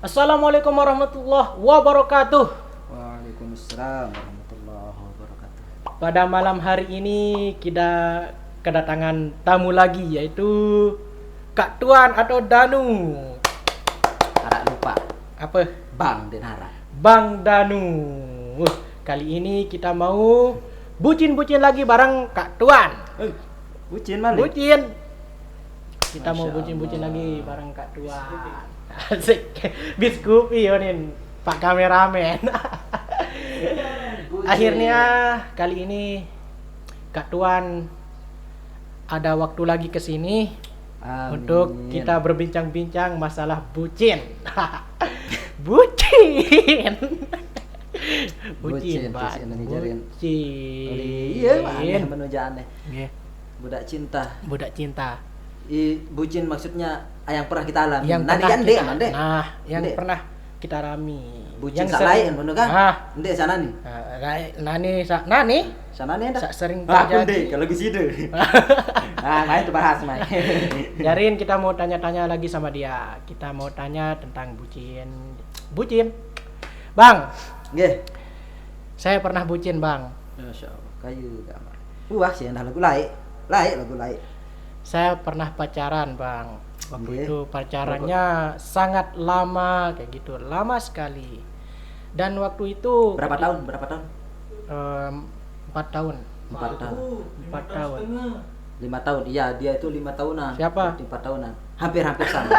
Assalamualaikum warahmatullahi wabarakatuh. Waalaikumsalam warahmatullahi wabarakatuh. Pada malam hari ini kita kedatangan tamu lagi, yaitu Kak Tuan atau Danu. Harap lupa Apa? Bang Denara. Bang Danu. Kali ini kita mau bucin-bucin lagi bareng Kak Tuan. Bucin malah. Bucin. Kita mau Masya bucin-bucin Allah. lagi bareng Kak Tuan. Asik. Biskupi yonin, Pak kameramen. Akhirnya kali ini Kak Tuan ada waktu lagi ke sini untuk kita berbincang-bincang masalah bucin. Bucin. Bucin, Pak. bucin, ngejarin. Bucin. Iya, aneh menuju aneh. Nggih, Budak cinta. budak cinta. Bucin maksudnya yang pernah kita alami. Yang Nanti pernah kan kita, dek. yang Dek. pernah kita alami. Bucin Yang sak lain bener kan? Ndek sana nih. Nani Sana nih dah. sering Aku terjadi. dek kalau gitu. Nah, main tuh bahas main. Jarin, kita mau tanya-tanya lagi sama dia. Kita mau tanya tentang bucin. Bucin. Bang, Nggih. saya pernah bucin, Bang. Masya Allah, kayu gambar. Wah, sih dah lagu lain. Lagu lain. Saya pernah pacaran, Bang. Waktu Nggih. itu pacarannya sangat lama, kayak gitu. Lama sekali. Dan waktu itu Berapa tahun? 4 tahun. 4 tahun. 4 tahun. 5 tahun. Iya, dia itu 5 tahunan. Siapa? 4 tahunan. Hampir sama.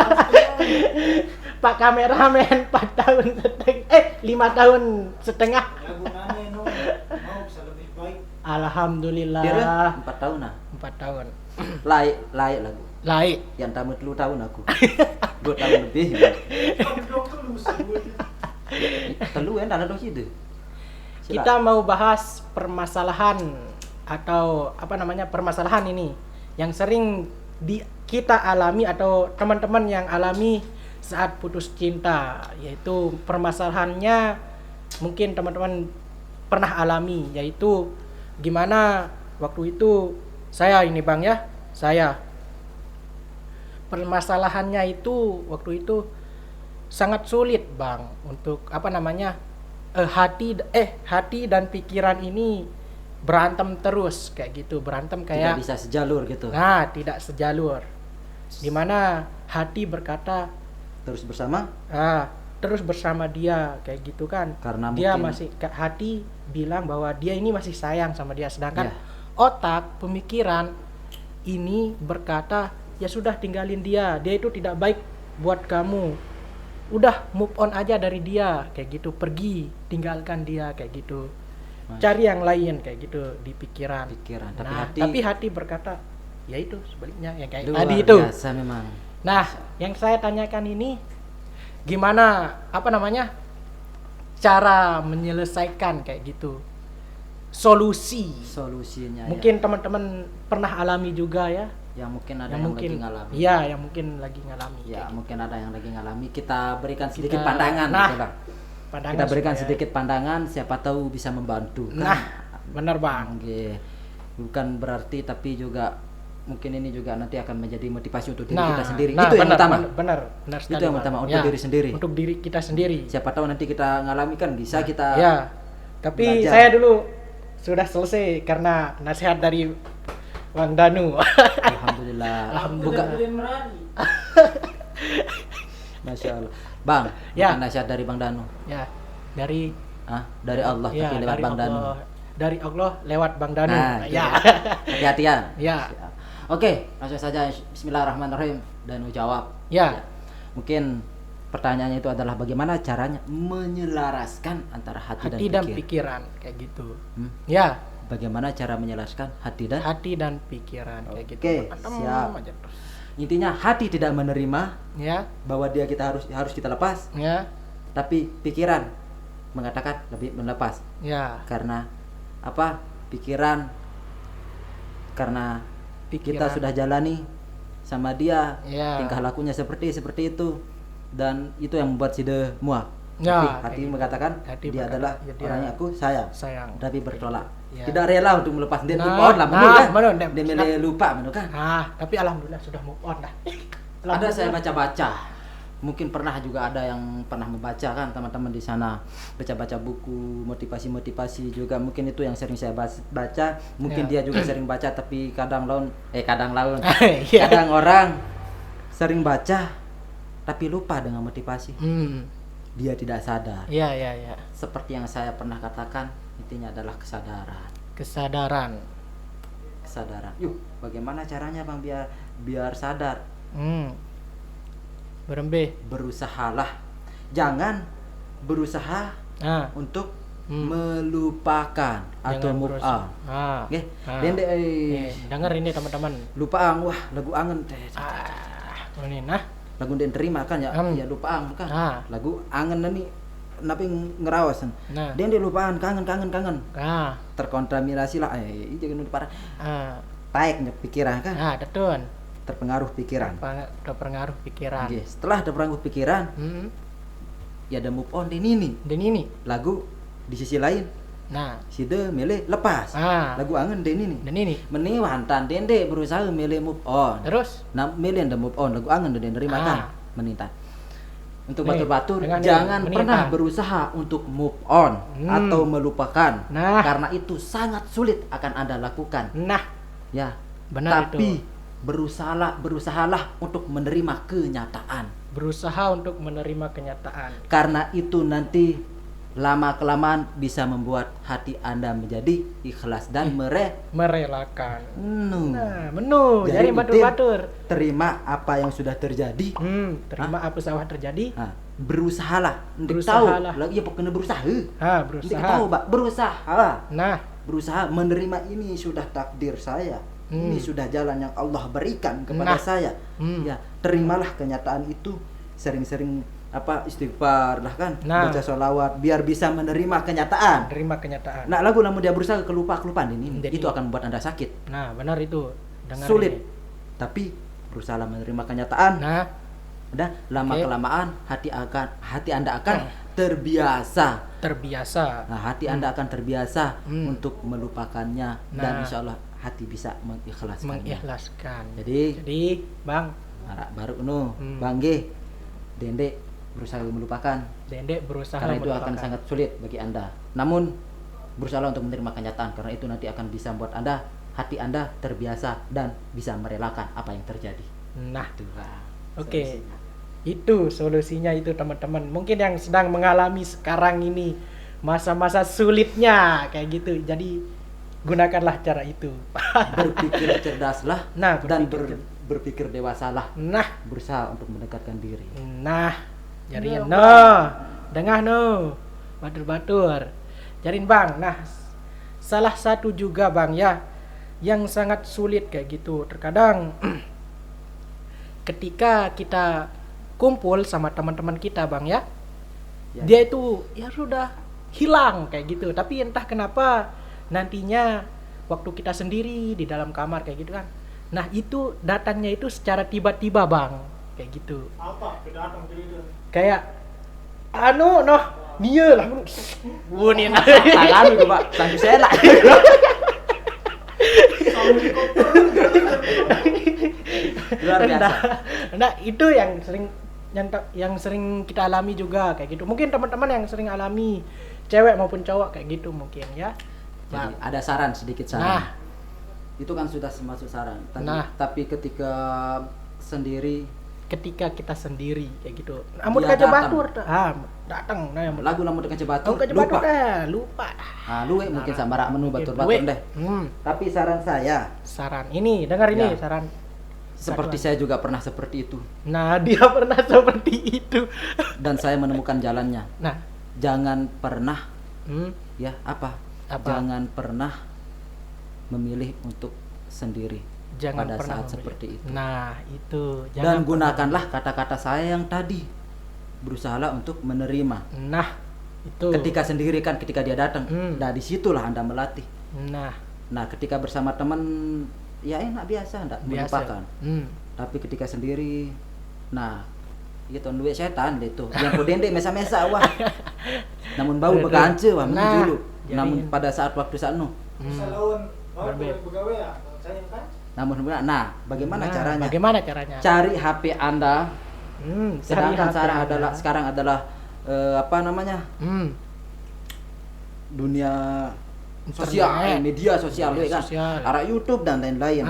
Pak kameramen 4 tahun setengah. 5 tahun setengah. Alhamdulillah. Dia 4 tahunan. 4 tahun. Laik lagu. Laik. Yang tamu 10 tahun aku. 2 tahun lebih. Telu kan ada dong situ. Kita mau bahas permasalahan atau permasalahan ini yang sering kita alami atau teman-teman yang alami saat putus cinta, yaitu permasalahannya mungkin teman-teman pernah alami, yaitu gimana waktu itu saya permasalahannya itu waktu itu sangat sulit, Bang, untuk hati dan pikiran ini berantem terus kayak gitu, berantem kayak Tidak bisa sejalur gitu. tidak sejalur, dimana hati berkata Terus bersama terus bersama dia kayak gitu kan, karena dia mungkin hati bilang bahwa dia ini masih sayang sama dia, sedangkan Ya. otak pemikiran ini berkata ya sudah, tinggalin dia itu tidak baik buat kamu, udah move on aja dari dia kayak gitu, pergi tinggalkan dia kayak gitu, cari yang lain kayak gitu di pikiran. Tapi hati berkata ya itu sebaliknya, yang kayak luar tadi itu. biasa memang. Nah, yang saya tanyakan ini gimana cara menyelesaikan kayak gitu, Solusinya mungkin teman-teman pernah alami juga ya, yang mungkin ada yang yang mungkin lagi ngalami. iya, yang mungkin lagi ngalami Ya, kayak gitu. mungkin ada yang lagi ngalami. Kita berikan sedikit Kita- pandangan nah, gitu, Bang. Pandangan Kita berikan supaya- sedikit pandangan, siapa tahu bisa membantu. Nah, benar, Bang. Oke. Bukan berarti, tapi juga mungkin ini juga nanti akan menjadi motivasi untuk diri kita sendiri. Itu yang benar, utama. benar sekali, Itu yang Bang. utama, untuk diri sendiri. Untuk diri kita sendiri. Siapa tahu nanti kita ngalami kan bisa kita Ya. Tapi belajar. saya dulu sudah selesai karena nasihat dari Bang Danu. Alhamdulillah. Alhamdulillah. Masya Allah. Bang, Ya. bukan nasihat dari Bang Danu. Ya, dari Dari Allah ya, tapi lewat dari Bang Danu. Allah. Dari Allah lewat Bang Danu. Nah, Ya. hati-hati ya. Ya. Oke, langsung saja. Bismillahirrahmanirrahim. Danu jawab. Ya. Mungkin pertanyaannya itu adalah bagaimana caranya menyelaraskan antara hati Hati dan dan pikiran. pikiran kayak gitu. Hmm? Ya, Bagaimana cara menyelaraskan hati dan hati dan pikiran kayak gitu. Oke, Berantem siap. aja terus. intinya hati tidak menerima Ya, bahwa dia harus kita lepas, ya, tapi pikiran mengatakan lebih melepas. ya. Karena apa? Pikiran karena kita Pikiran. sudah jalani sama dia, Ya. tingkah lakunya seperti itu, dan itu yang membuat Side muak. Ya, Tapi hati kayak gitu. mengatakan Hati dia berkata, adalah ya, dia orang yang aku sayang, sayang. tapi bertolak. Ya. Tidak rela untuk melepas dia, Nah, move on lah, menurut kan? menurut, Dia milih lupa, menurut kan? Nah, tapi alhamdulillah sudah move on dah. Ada saya baca-baca mungkin pernah juga ada yang pernah membaca kan teman-teman di sana, baca-baca buku motivasi juga, mungkin itu yang sering saya baca, mungkin dia juga sering baca, tapi kadang orang sering baca tapi lupa dengan motivasi. Dia tidak sadar. Iya. Seperti yang saya pernah katakan, intinya adalah kesadaran. Yuk, bagaimana caranya Bang biar sadar? Berusahalah. Jangan berusaha untuk melupakan atau move on. Oke. Dengar ini teman-teman. Lupaang, wah lagu angen. Ini nah. Lagu den terima kan ya, ya lupaang kan. Lagu angen nih napi ngerawas. Nah. Den lupaang kangen. Terkontaminasi lah jangan parah. Taeknya pikiran kan. Betul. Terpengaruh pikiran. Terpengaruh pikiran. Okay. Setelah terpengaruh pikiran, ya ada move on dan ini. Lagu di sisi lain. Nah, sida milih lepas. Lagu angen dan ini. Meni wantan dende berusaha milih move on. Terus? Nah, milih move on. Lagu angen dan nerima kan. Menita. Untuk batur-batur jangan pernah berusaha untuk move on atau melupakan. Karena itu sangat sulit akan Anda lakukan. Nah, ya. Benar tapi itu. Berusahalah untuk menerima kenyataan. Karena itu nanti lama-kelamaan bisa membuat hati Anda menjadi ikhlas dan merelakan. Jadi batur-batur. Terima apa yang sudah terjadi. Terima apa yang sudah terjadi. Berusahalah. Lagi ya pokoknya berusaha. Berusaha. Berusaha menerima ini sudah takdir saya. Ini sudah jalan yang Allah berikan kepada saya. Ya, terimalah kenyataan itu. Sering-sering istighfar lah kan, baca sholawat biar bisa menerima kenyataan. Nah, lagu namun dia berusaha kelupaan ini itu akan membuat Anda sakit. Nah, benar itu. Sulit. Tapi berusaha menerima kenyataan. Udah lama-kelamaan hati Anda akan terbiasa. Nah, hati Anda akan terbiasa untuk melupakannya dan insya Allah hati bisa mengikhlaskan. Jadi Bang baru Bang G Dende berusaha melupakan. Karena itu akan sangat sulit bagi Anda. Namun berusaha untuk menerima kenyataan, karena itu nanti akan bisa membuat hati Anda terbiasa dan bisa merelakan apa yang terjadi. Nah, oke. Itu solusinya itu teman-teman. Mungkin yang sedang mengalami sekarang ini masa-masa sulitnya kayak gitu. Jadi gunakanlah cara itu. Berpikir cerdaslah dan berpikir dewasalah. Berusaha untuk mendekatkan diri. Jadinya dengar batur-batur. Jadiin Bang. Nah, salah satu juga Bang ya yang sangat sulit kayak gitu. Terkadang ketika kita kumpul sama teman-teman kita Bang ya. Dia itu ya sudah hilang kayak gitu. Tapi entah kenapa nantinya waktu kita sendiri di dalam kamar kayak gitu kan. Nah, itu datangnya itu secara tiba-tiba Bang. Kayak gitu. Apa? Datang gitu. Kayak dia lah. Bunin. Tangan itu Pak, sampai sela. Luar biasa. Nah, itu yang sering kita alami juga kayak gitu. Mungkin teman-teman yang sering alami, cewek maupun cowok kayak gitu mungkin ya. Jadi ada sedikit saran. Itu kan sudah masuk saran. Tapi ketika kita sendiri kayak gitu. Namun kaca batur datang lagu namun kaca batur lupa. Luwe mungkin sama menu batur-batur deh. Tapi saran ini dengar ini saran. Seperti saya juga pernah seperti itu. Nah, dia pernah seperti itu. Dan saya menemukan jalannya. Nah, jangan pernah jangan pernah memilih untuk sendiri pada saat seperti itu. Nah, itu. Dan gunakanlah kata-kata saya yang tadi. Berusahalah untuk menerima. Nah, itu. Ketika sendiri kan, ketika dia datang, nah disitulah Anda melatih. Nah, ketika bersama teman, ya enak biasa, enggak melupakan. Tapi ketika sendiri, nah, itu duit setan itu. Yang podende mesa-mesa wah. Namun bau bekance wah dulu. Namun pada waktu saat bagaimana caranya? Bagaimana caranya? Cari HP Anda Sedangkan sekarang adalah apa namanya? Dunia sosial, media sosial kan. Arah YouTube dan lain-lain.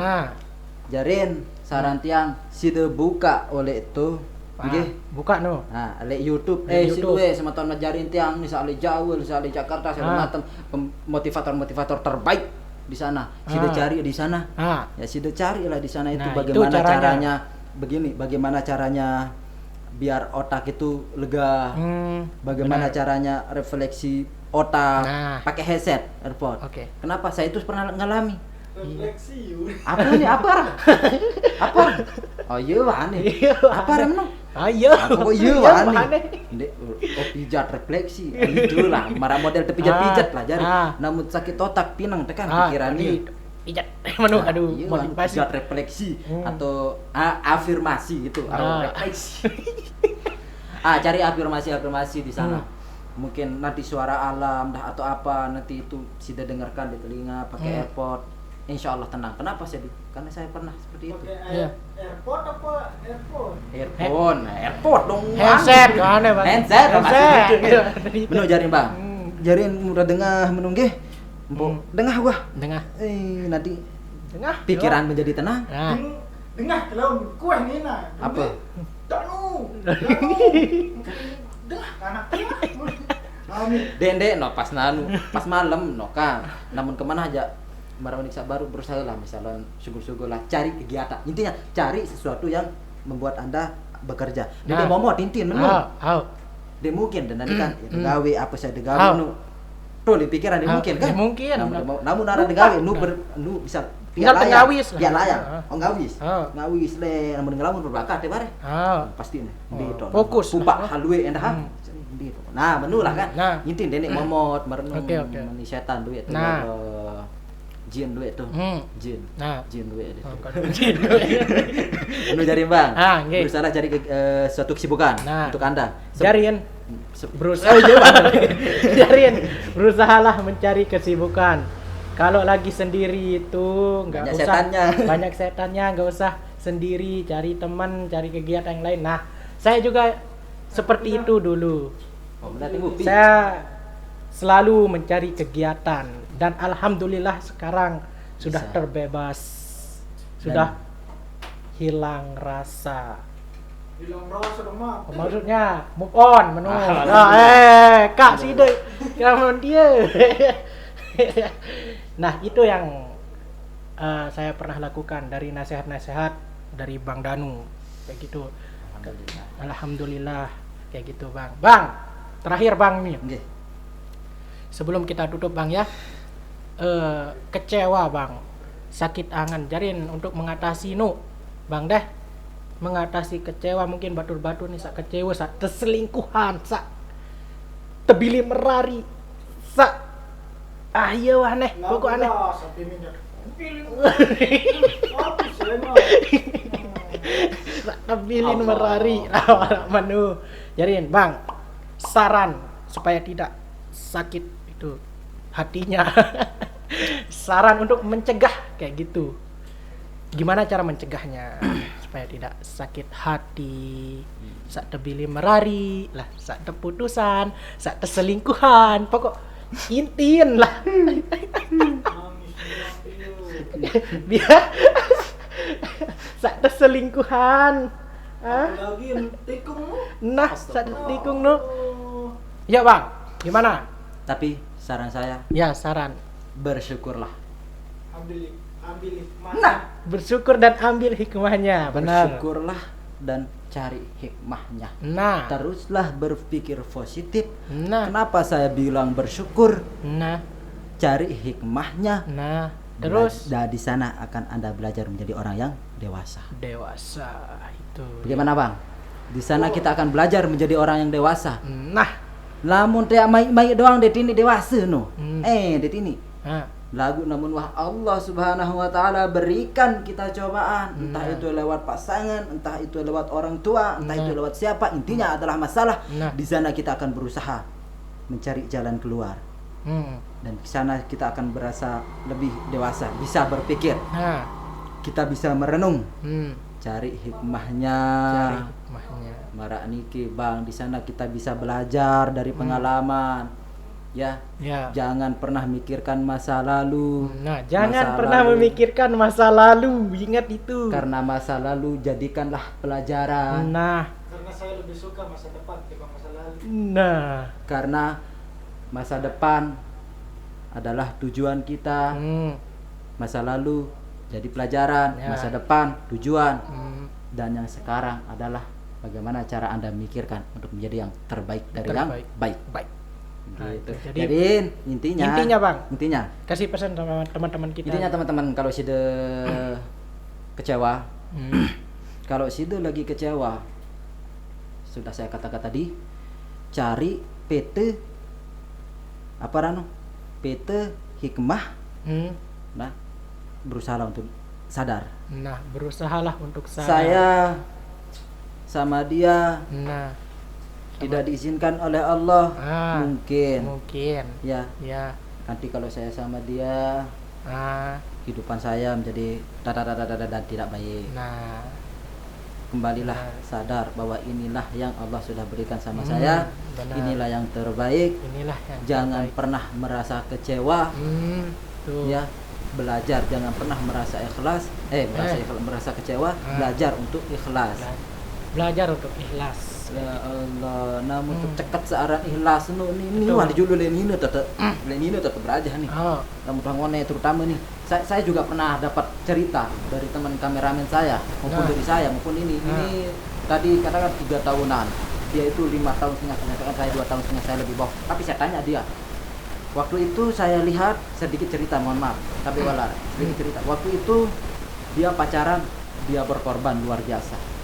Jarin saran tiang sida buka oleh itu. Nggih, buka no. Nah, oleh YouTube sidu sematon ngajarin tiang misalnya Jawa, misalnya Jakarta, segala macam motivator-motivator terbaik di sana. Sida cari di sana. Ya sida carilah di sana itu bagaimana itu caranya. Begini, bagaimana caranya biar otak itu lega. Bagaimana caranya refleksi otak pakai headset, earphone. Kenapa? Saya itu pernah ngalami. Refleksi. Apa ini? Apa? Oh iya aneh. Apa remno? Ayo. Oh iya aneh. Oh pijat refleksi. Itulah marah model terpijat-pijat lah jadi. Namun sakit otak pinang tekan pikirannya. Pijat. Aduh. Pijat refleksi atau afirmasi gitu. Refleksi. Cari afirmasi di sana. Mungkin nanti suara alam dah atau apa nanti itu sudah dengarkan di telinga pakai AirPod. Insya Allah tenang. Kenapa sih? Karena saya pernah seperti itu. AirPod apa earphone? AirPod dong. Headset aneh Bang. Headset. Bener jarin Bang. Jarin udah dengah menunggih. Dengah gua. Dengah. Nanti dengah. Pikiran menjadi tenang. Dengah kalau kue nina. Apa? Danu. Dengah anak Dende no pas malam no kan. Namun kemana aja Marawaniksa baru berusaha lah misalnya syukur-syukur lah cari kegiatan. Intinya cari sesuatu yang membuat Anda bekerja. Dia mau tintin menung. Dia mungkin dan nanti kan gawe apa saya gawe nu. Tuh di pikiran dia mungkin kan. Mungkin. Namun ada gawe nu bisa tinggal ngawis lah. Ya layak. Ngawis le namun ngelamun berbakat teh bare. Pasti nih. Fokus. Pupak halue endah. Nah, bener lah kan. Intin denek momot merenung meni setan duit itu. Jin duit tuh. Jin. Jin duit itu. Jin duit. Anu jari Bang. Berusaha cari suatu kesibukan untuk Anda. Jarin berusaha berusahalah mencari kesibukan. Kalau lagi sendiri itu nggak usah banyak setannya, nggak usah sendiri, cari teman, cari kegiatan yang lain. Nah, saya juga seperti itu dulu. Saya selalu mencari kegiatan dan alhamdulillah sekarang sudah terbebas, sudah hilang rasa. Hilang rasa dong mak. Maksudnya move on, kak sih deh, kamu dia. Nah itu yang saya pernah lakukan dari nasihat-nasihat dari Bang Danu kayak gitu. Alhamdulillah kayak gitu Bang. Bang, terakhir Bang nih. Sebelum kita tutup Bang ya, kecewa Bang, sakit angan jarin untuk mengatasi Bang deh, mengatasi kecewa mungkin batur-batur nih sak kecewa, sak terselingkuhan, sak tebili merari, sak ayo aneh, pokok aneh. Tabilin merari, manu. Jarin Bang, saran supaya tidak sakit itu hatinya. Saran untuk mencegah kayak gitu. Gimana cara mencegahnya supaya tidak sakit hati, sak tebili merari lah, sak terputusan, sak terselingkuhan, pokok intin lah. Biar sak terselingkuhan. Lagi tikung. Nah, sak tikung Ya Bang, gimana? Tapi saran saya. Ya saran. Bersyukurlah. Ambil hikmahnya. Bersyukur dan ambil hikmahnya. Benar. Bersyukurlah dan cari hikmahnya. Nah. Teruslah berpikir positif. Nah. Kenapa saya bilang bersyukur? Nah. Cari hikmahnya. Nah. Terus. Dan di sana akan Anda belajar menjadi orang yang dewasa. Dewasa itu. Bagaimana Bang? Di sana kita akan belajar menjadi orang yang dewasa. Nah. Lamun teh mai doang det ini dewasa det ini. Lagu namun wah Allah Subhanahu wa taala berikan kita cobaan, entah itu lewat pasangan, entah itu lewat orang tua, entah itu lewat siapa, intinya adalah masalah. Di sana kita akan berusaha mencari jalan keluar. Dan di sana kita akan berasa lebih dewasa, bisa berpikir. Kita bisa merenung. cari hikmahnya. Marak niki Bang, di sana kita bisa belajar dari pengalaman. Ya. Jangan pernah mikirkan masa lalu. Nah, jangan pernah memikirkan masa lalu. Ingat itu. Karena masa lalu jadikanlah pelajaran. Nah, Karena saya lebih suka masa depan ketimbang masa lalu. nah, Karena masa depan adalah tujuan kita. Masa lalu jadi pelajaran, masa depan tujuan. Dan yang sekarang adalah bagaimana cara Anda memikirkan untuk menjadi yang terbaik dari yang baik. Gitu. Jadi intinya Bang, intinya kasih pesan sama teman-teman kita. intinya teman-teman, kalau sudah kecewa, kalau sudah lagi kecewa, sudah saya katakan tadi, cari PT PT hikmah. Nah, berusaha untuk sadar. Nah, berusahalah untuk sadar. Saya sama dia tidak diizinkan oleh Allah. Mungkin ya. Nanti kalau saya sama dia, kehidupan saya menjadi dan tidak baik. Kembalilah sadar bahwa inilah yang Allah sudah berikan sama saya. Benar. Inilah yang terbaik. Jangan terbaik. pernah merasa kecewa. Ya, belajar jangan pernah merasa merasa kecewa. Belajar untuk ikhlas. Ya Allah, namun cekat searah ikhlas ini wah dijulu ini tetap beraja nih. Namun bangunnya terutama nih. Saya juga pernah dapat cerita dari teman kameramen saya maupun dari saya maupun ini tadi katakan 3 tahunan. Dia itu 5 tahun setengah, katakan saya 2 tahun setengah, saya lebih bawah. Tapi saya tanya dia. Waktu itu saya lihat sedikit cerita, mohon maaf, tapi sedikit cerita. Waktu itu dia pacaran, dia berkorban luar biasa.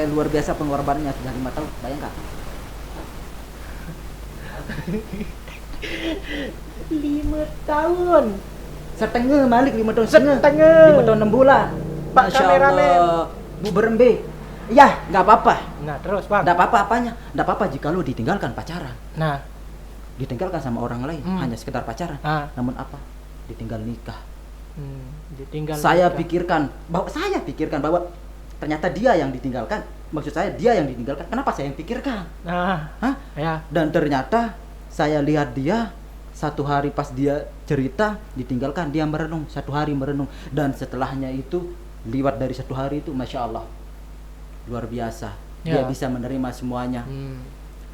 Luar biasa pengorbanannya, sudah 5 tahun, bayangkan. 5 tahun. Setengah balik 5 tahun Setengah. 5 tahun 6 bulan. Pak Masya kameramen. Allah, Bu berembe. Ya, nggak apa-apa. Nah, terus Bang. Nggak apa-apa apanya? Nggak apa-apa jika lu ditinggalkan pacaran. Nah, Ditinggalkan sama orang lain, hanya sekedar pacaran. Namun apa? Ditinggal nikah. Saya pikirkan bahwa ternyata dia yang ditinggalkan. Maksud saya dia yang ditinggalkan. Kenapa saya yang pikirkan? Ya. Dan ternyata saya lihat dia 1 hari pas dia cerita ditinggalkan, dia merenung 1 hari merenung, dan setelahnya itu liwat dari 1 hari itu, masya Allah, luar biasa. Dia bisa menerima semuanya.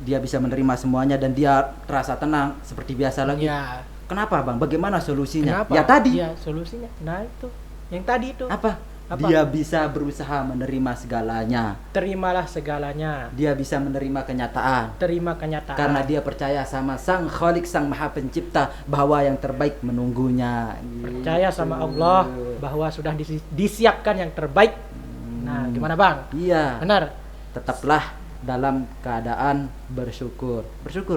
Dia bisa menerima semuanya dan dia terasa tenang seperti biasa lagi. Kenapa Bang? Bagaimana solusinya? Ya tadi. Ya, solusinya. Nah, itu. Yang tadi itu. Apa? Dia bisa berusaha menerima segalanya. Terimalah segalanya. Dia bisa menerima kenyataan. Terima kenyataan. Karena dia percaya sama Sang Khalik, Sang Maha Pencipta, bahwa yang terbaik menunggunya. Percaya sama Allah bahwa sudah disiapkan yang terbaik. Nah, gimana Bang? Iya. Benar. Tetaplah dalam keadaan bersyukur.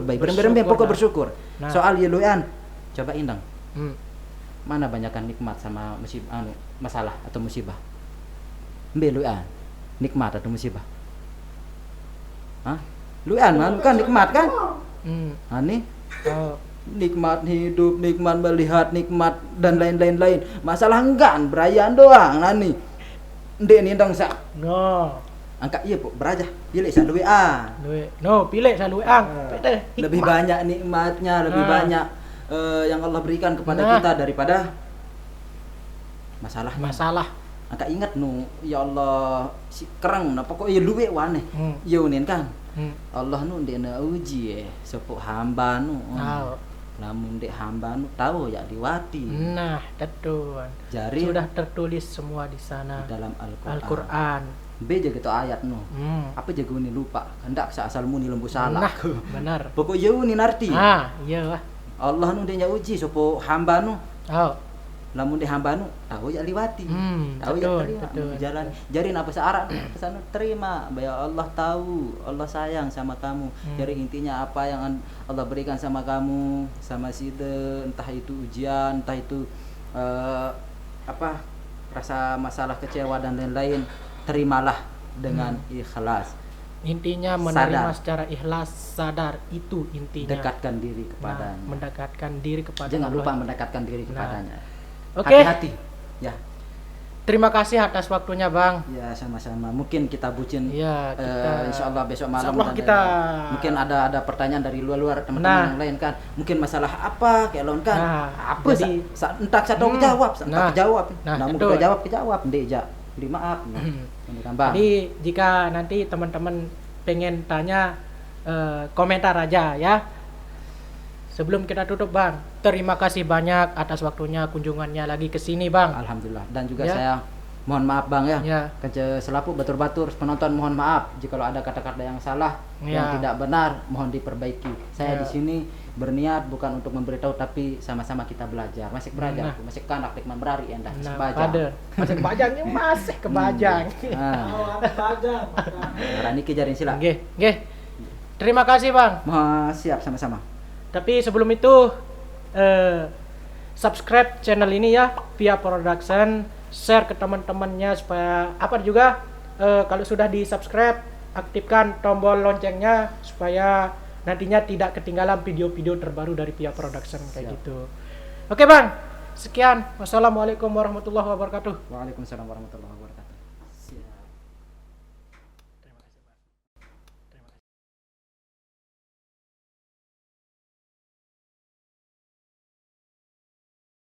Baik. Bersyukur, Pokok bersyukur. Nah. Soal yeluan, coba indang. Mana banyakkan nikmat sama masalah atau musibah? Luan, nikmat atau musibah? Luan kan nikmat kan? Ani? Nikmat hidup, nikmat melihat, nikmat dan lain-lain. Masalah enggan, berayaan doang nani. Ndek ni ndang sak. Angkat iya beraja, pilih selalu pilih selalu lebih banyak nikmatnya, lebih banyak yang Allah berikan kepada kita daripada masalah. Angkat ingat ya Allah si kerang pokoknya luwe wane. Yunin kan. Allah ndek uji sepuk hamba namun ndek hamba tahu ya liwati. Nah, betul. Jadi sudah tertulis semua di sana dalam Al-Qur'an. Beja gitu ayat apa jago ni lupa hendak asal muni lembu salah. Benar. Pokok jauh ni narti. Iya. Allah dia uji sopo hamba lamun di hamba tahu ya liwati. Tahu ya terima jalan. Jarin apa searah kesana terima. Ya Allah tahu, Allah sayang sama kamu. Jadi intinya apa yang Allah berikan sama kamu, sama sida, entah itu ujian, entah itu rasa masalah kecewa dan lain-lain, terimalah dengan ikhlas. Intinya menerima secara ikhlas, sadar, itu intinya. Dekatkan diri kepadanya. Mendekatkan diri kepada Jangan Allah. lupa mendekatkan diri kepadanya. Oke. Hati-hati. Ya. terima kasih atas waktunya Bang. Ya sama-sama. Mungkin kita bucin. Iya, Insya Allah besok malam. Insya Allah kita. Mungkin ada pertanyaan dari luar teman-teman yang lain kan. Mungkin masalah apa kayak lon kan. Apa jadi, entah saya tahu kejawab, entah kejawab. Namun kita jawab, Deja. Beli maaf. Jadi jika nanti teman-teman pengen tanya komentar aja ya. Sebelum kita tutup Bang, terima kasih banyak atas waktunya kunjungannya lagi ke sini Bang. Alhamdulillah. Dan juga saya mohon maaf Bang ya. Kerja selaku batur-batur penonton mohon maaf jika ada kata-kata yang salah, yang tidak benar, mohon diperbaiki. Saya di sini berniat bukan untuk memberitahu tapi sama-sama kita belajar. Masih belajar, masih kanak dik memberari endah sebajang. Masih kebajangnya masih kebajang. Kebajang. Rani kejarin sila. Nggih. Terima kasih Bang. Siap sama-sama. Tapi sebelum itu subscribe channel ini ya via production, share ke teman-temannya supaya apa juga kalau sudah di subscribe aktifkan tombol loncengnya supaya nantinya tidak ketinggalan video-video terbaru dari via production kayak gitu. Oke Bang, sekian. Wassalamualaikum warahmatullahi wabarakatuh. Waalaikumsalam warahmatullahi wabarakatuh.